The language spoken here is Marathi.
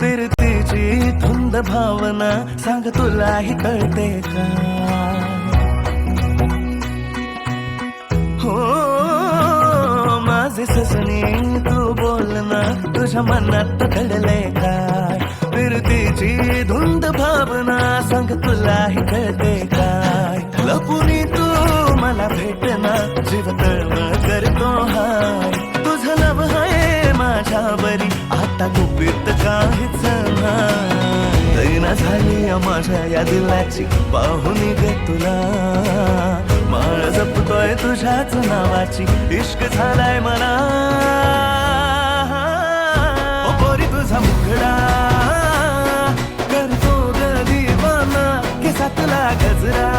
फिरतीची धुंद भावना सांग तुलाही कळते का? हो माझे सजनी तू बोल ना, तुझ्या मनात घडले काय? फिरतीची धुंद भावना सांग तुलाही कळते काय? लपुनी तू मला भेटना, जीव तळमळ करतो हाय. तुझं लव आहे माझ्या बरी, आता गुपित काहीच नाही. दैना झाली माझ्या या दिलाची, पाहुनी ग तुला माळ जपतोय तुझ्याच नावाची, इश्क झालाय मला. ओ पोरी तुझा मुखडा करतो ग दिवाना, केसातला गजरा